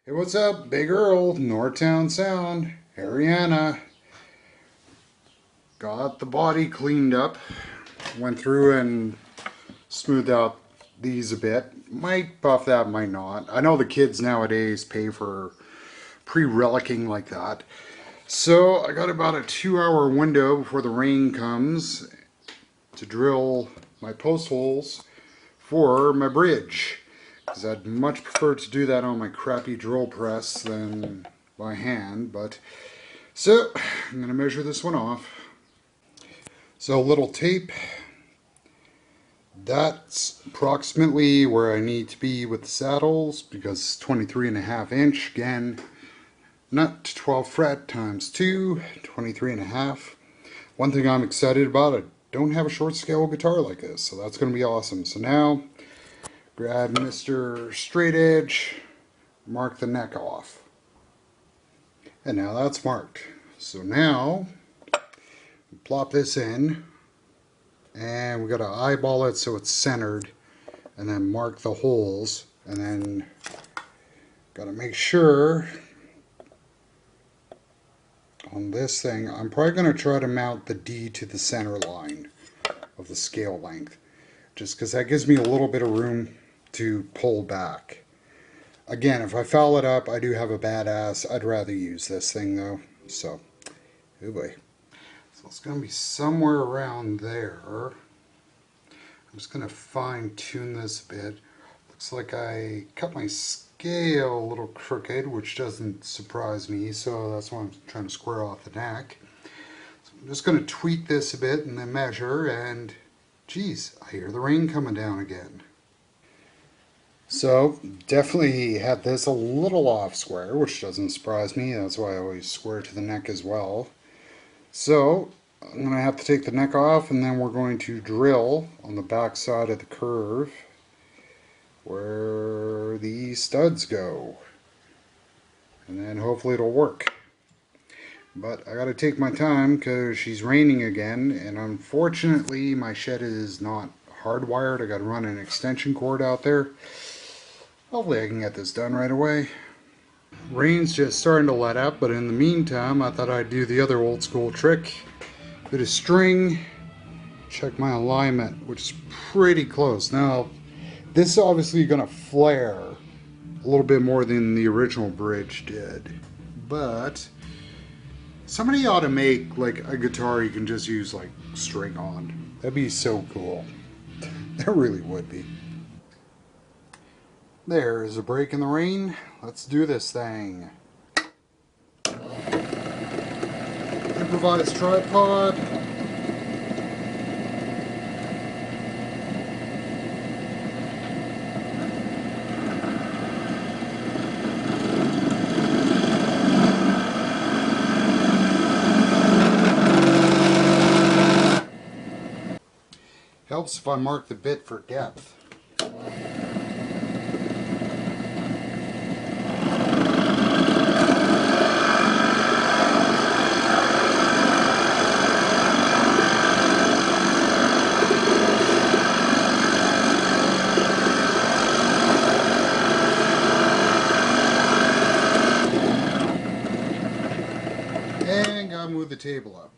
Hey, what's up? Big Earl, Northtownsound, Ariana. Got the body cleaned up. Went through and smoothed out these a bit. Might buff that, might not. I know the kids nowadays pay for pre-relicking like that. So I got about a 2-hour window before the rain comes to drill my post holes for my bridge. Because I'd much prefer to do that on my crappy drill press than by hand. But so I'm going to measure this one off. So a little tape. That's approximately where I need to be with the saddles because it's 23.5 inch. Again, nut 12 fret times 2, 23.5. One thing I'm excited about, I don't have a short scale guitar like this, so that's going to be awesome. So now, grab Mr. Straight Edge, mark the neck off. And now that's marked. So now, plop this in, and we got to eyeball it so it's centered, and then mark the holes, and then got to make sure on this thing, I'm probably going to try to mount the D to the center line of the scale length, just because that gives me a little bit of room to pull back. Again, if I foul it up, I do have a badass. I'd rather use this thing though. So, oh boy. So it's going to be somewhere around there. I'm just going to fine tune this a bit. Looks like I cut my scale a little crooked, which doesn't surprise me, so that's why I'm trying to square off the neck. So I'm just going to tweak this a bit and then measure, and geez, I hear the rain coming down again. So definitely had this a little off square, which doesn't surprise me. That's why I always square to the neck as well. So I'm going to have to take the neck off, and then we're going to drill on the back side of the curve where the studs go, and then hopefully it'll work. But I gotta take my time because she's raining again, and unfortunately my shed is not hardwired. I gotta run an extension cord out there. Hopefully I can get this done right away. Rain's just starting to let up, but in the meantime I thought I'd do the other old school trick. Bit of string, check my alignment, which is pretty close. Now this is obviously going to flare a little bit more than the original bridge did, but somebody ought to make like a guitar you can just use like string on. That'd be so cool. That really would be. There's a break in the rain. Let's do this thing. Improvised tripod. Helps if I mark the bit for depth. And gotta move the table up.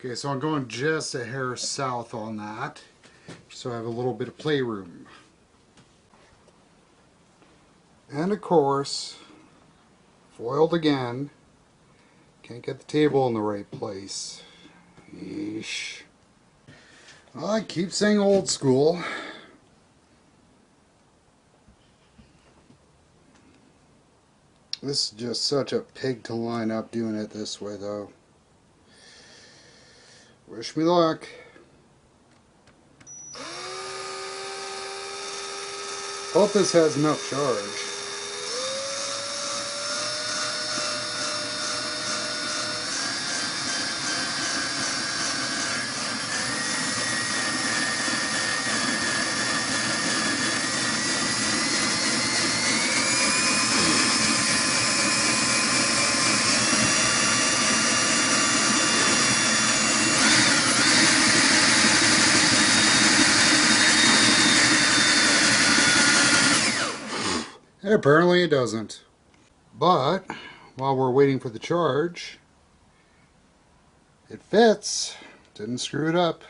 Okay, so I'm going just a hair south on that, so I have a little bit of playroom. And of course, foiled again. Can't get the table in the right place. Yeesh. Well, I keep saying old school. This is just such a pig to line up doing it this way though. Wish me luck. Hope this has enough charge. Apparently it doesn't. But while we're waiting for the charge, it fits. Didn't screw it up.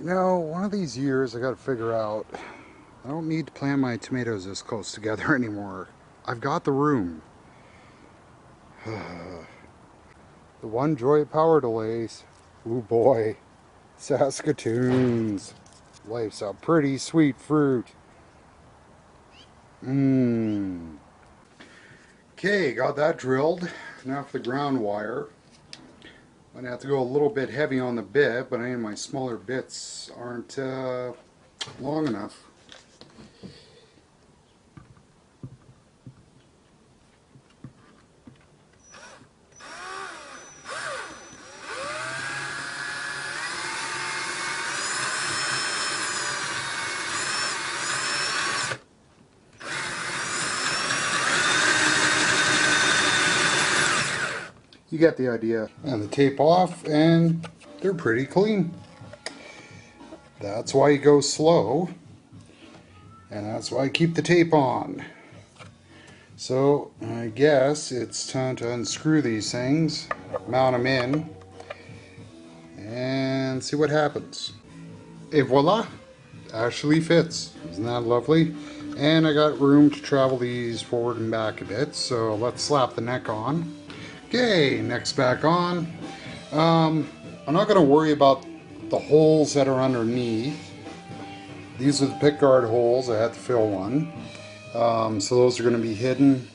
You know, one of these years I gotta figure out, I don't need to plant my tomatoes this close together anymore. I've got the room. The one joy of power delays. Ooh boy. Saskatoons. Life's a pretty sweet fruit. Mmm. Okay, got that drilled. Now for the ground wire. I'm gonna have to go a little bit heavy on the bit, but any of my smaller bits aren't long enough. You get the idea. And the tape off, and they're pretty clean. That's why you go slow, and that's why I keep the tape on. So I guess it's time to unscrew these things, mount them in, and see what happens. Et voila! Actually fits. Isn't that lovely? And I got room to travel these forward and back a bit, so let's slap the neck on. Okay, neck's back on. I'm not going to worry about the holes that are underneath. These are the pickguard holes. I had to fill one. So those are going to be hidden.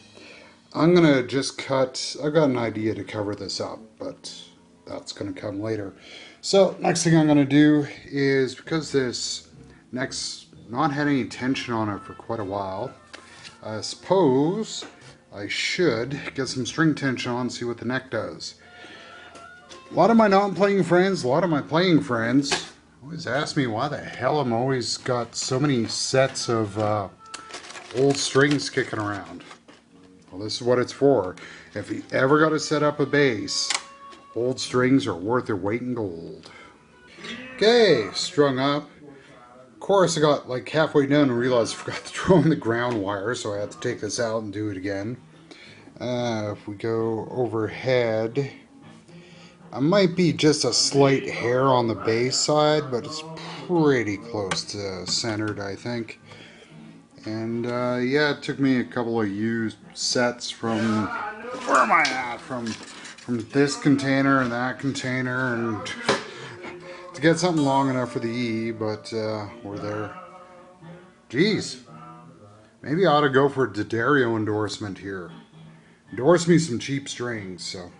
I'm going to just cut, I've got an idea to cover this up, but that's going to come later. So next thing I'm going to do is, because this neck's not had any tension on it for quite a while, I suppose I should get some string tension on and see what the neck does. A lot of my non-playing friends, a lot of my playing friends always ask me why the hell I'm always got so many sets of old strings kicking around. Well, this is what it's for. If you ever got to set up a bass, old strings are worth their weight in gold. Okay, strung up. Of course, I got like halfway done and realized I forgot to throw in the ground wire, so I had to take this out and do it again. If we go overhead, I might be just a slight hair on the bass side, but it's pretty close to centered, I think. And yeah, it took me a couple of used sets from, where am I at? From this container and that container, and to get something long enough for the E, but we're there. Jeez, maybe I ought to go for a D'Addario endorsement here. Endorse me some cheap strings. So,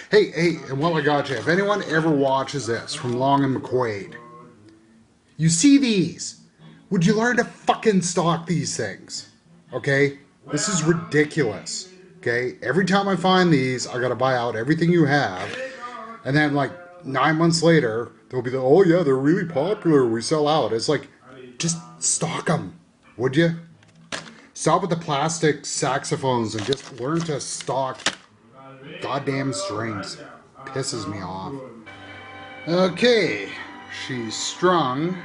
hey, and while I got you, if anyone ever watches this from Long and McQuaid, you see these, would you learn to fucking stock these things? Okay? This is ridiculous. Okay? Every time I find these, I gotta buy out everything you have, and then like 9 months later, they'll be like, oh yeah, they're really popular, we sell out. It's like, just stock them, would you? Stop with the plastic saxophones and just learn to stock goddamn strings. Pisses me off. Okay, she's strung.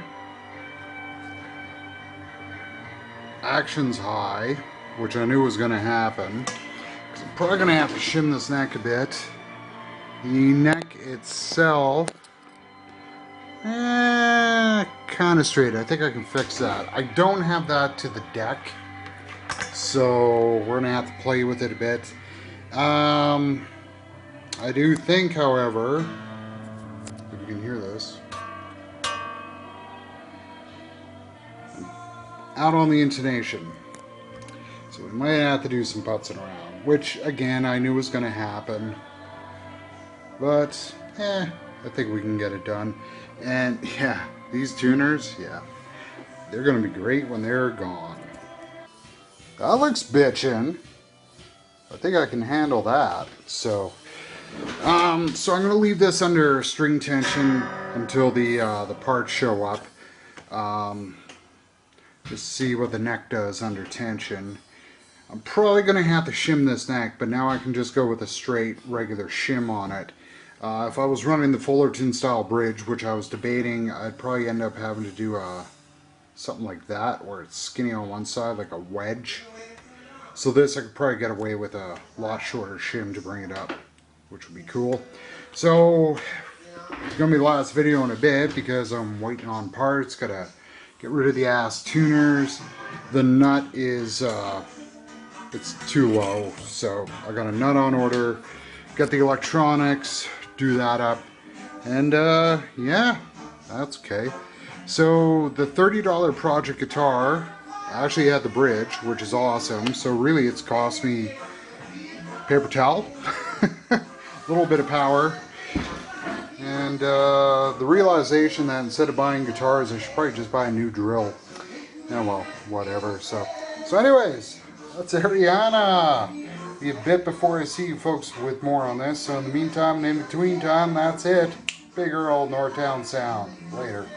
Action's high, which I knew was going to happen. I'm probably going to have to shim this neck a bit. The neck itself, kind of straight. I think I can fix that. I don't have that to the deck, so we're going to have to play with it a bit. I do think, however, if you can hear this, out on the intonation. So we might have to do some putzing around, which again I knew was going to happen. But, I think we can get it done. And yeah, these tuners, yeah, they're going to be great when they're gone. That looks bitchin'. I think I can handle that. So I'm going to leave this under string tension until the parts show up. Just see what the neck does under tension. I'm probably going to have to shim this neck, but now I can just go with a straight regular shim on it. If I was running the Fullerton style bridge, which I was debating, I'd probably end up having to do something like that, where it's skinny on one side, like a wedge. So this I could probably get away with a lot shorter shim to bring it up, which would be cool. So it's gonna be the last video in a bit because I'm waiting on parts. Gotta get rid of the ass tuners. The nut is it's too low, so I got a nut on order. Got the electronics, do that up, and yeah, that's okay. So the $30 project guitar, I actually had the bridge, which is awesome. So really it's cost me paper towel, a little bit of power, and the realization that instead of buying guitars, I should probably just buy a new drill. Yeah, well, whatever. So anyways, that's Ariana. Be a bit before I see you folks with more on this. So in the meantime and in between time, that's it. Big Earl, Northtown Sound. Later.